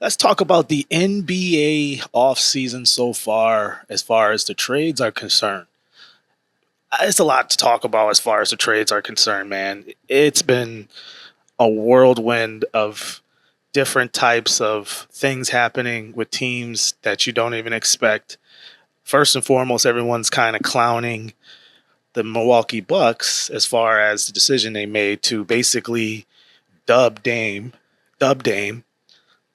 Let's talk about the NBA offseason so far as the trades are concerned. It's a lot to talk about as far as the trades are concerned, man. It's been a whirlwind of different types of things happening with teams that you don't even expect. First and foremost, everyone's kind of clowning the Milwaukee Bucks as far as the decision they made to basically dub Dame, dub Dame,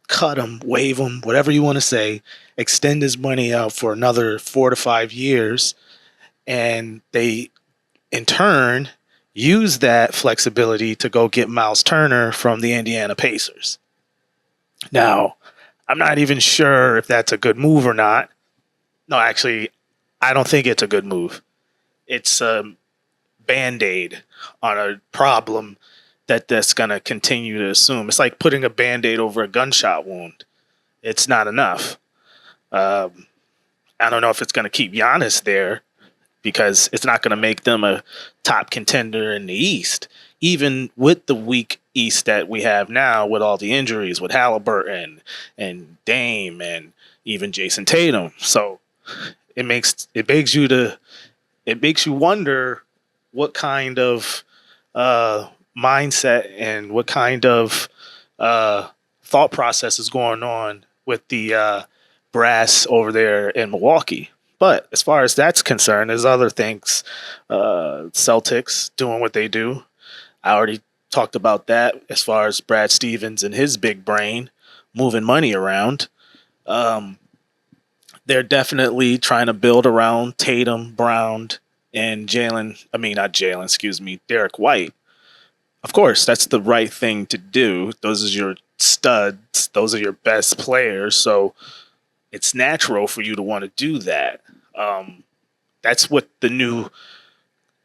cut him, waive him, whatever you want to say, extend his money out for another 4 to 5 years. And they, in turn, use that flexibility to go get Miles Turner from the Indiana Pacers. Now, I'm not even sure if that's a good move or not. No, actually, I don't think it's a good move. It's a band-aid on a problem that's going to continue to assume. It's like putting a band-aid over a gunshot wound. It's not enough. I don't know if it's going to keep Giannis there because it's not going to make them a top contender in the East, even with the weak East that we have now with all the injuries with Halliburton and Dame and even Jason Tatum. So it makes you wonder what kind of mindset and what kind of thought process is going on with the brass over there in Milwaukee. But as far as that's concerned, there's other things. Celtics doing what they do. I already talked about that as far as Brad Stevens and his big brain moving money around. They're definitely trying to build around Tatum, Brown, and Derek White. Of course, that's the right thing to do. Those are your studs. Those are your best players. So it's natural for you to want to do that. That's what the new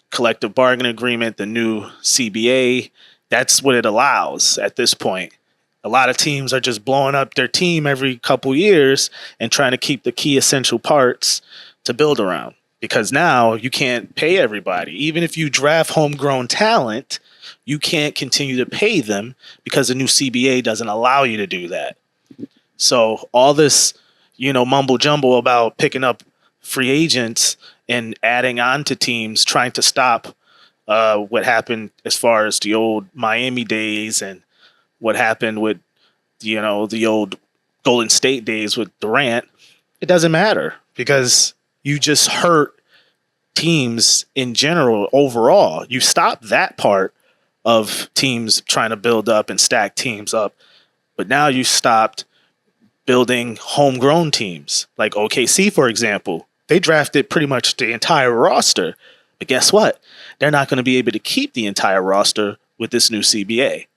collective bargaining agreement, the new CBA, that's what it allows at this point. A lot of teams are just blowing up their team every couple years and trying to keep the key essential parts to build around. Because now you can't pay everybody. Even if you draft homegrown talent, you can't continue to pay them because the new CBA doesn't allow you to do that. So all this, mumbo jumbo about picking up free agents and adding on to teams, trying to stop what happened as far as the old Miami days and what happened with, the old Golden State days with Durant, it doesn't matter because you just hurt teams in general overall. You stop that part of teams trying to build up and stack teams up, but now you stopped building homegrown teams. Like OKC, for example, they drafted pretty much the entire roster, but guess what? They're not going to be able to keep the entire roster with this new CBA.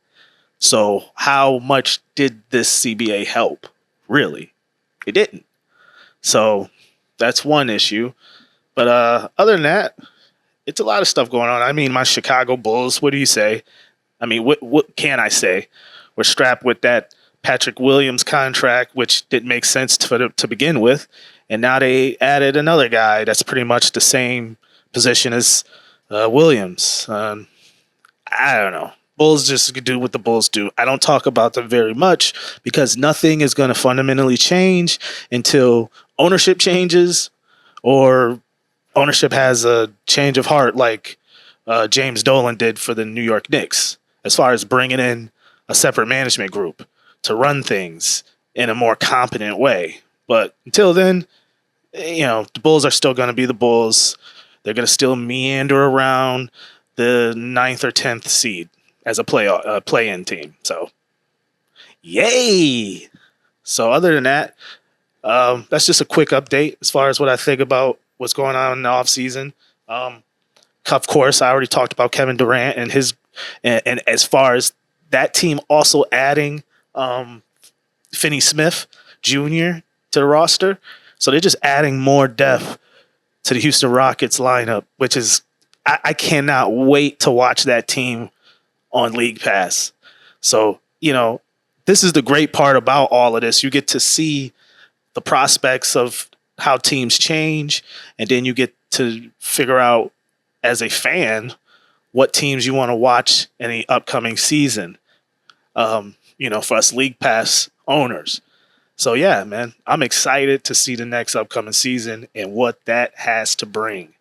So how much did this CBA help? Really? It didn't. So that's one issue. But other than that, it's a lot of stuff going on. I mean, my Chicago Bulls, what do you say? I mean, what can I say? We're strapped with that Patrick Williams contract, which didn't make sense to begin with. And now they added another guy that's pretty much the same position as Williams. I don't know. Bulls just do what the Bulls do. I don't talk about them very much because nothing is going to fundamentally change until ownership changes or ownership has a change of heart like James Dolan did for the New York Knicks as far as bringing in a separate management group to run things in a more competent way. But until then, the Bulls are still going to be the Bulls. They're going to still meander around the 9th or 10th seed as a play-in team. So, yay! So other than that, that's just a quick update as far as what I think about what's going on in the offseason. Of course, I already talked about Kevin Durant and as far as that team also adding Finney Smith Jr. to the roster. So they're just adding more depth to the Houston Rockets lineup, which is I cannot wait to watch that team on League Pass. So, this is the great part about all of this. You get to see the prospects of how teams change, and then you get to figure out as a fan what teams you want to watch in the upcoming season. For us League Pass owners. So yeah, man, I'm excited to see the next upcoming season and what that has to bring.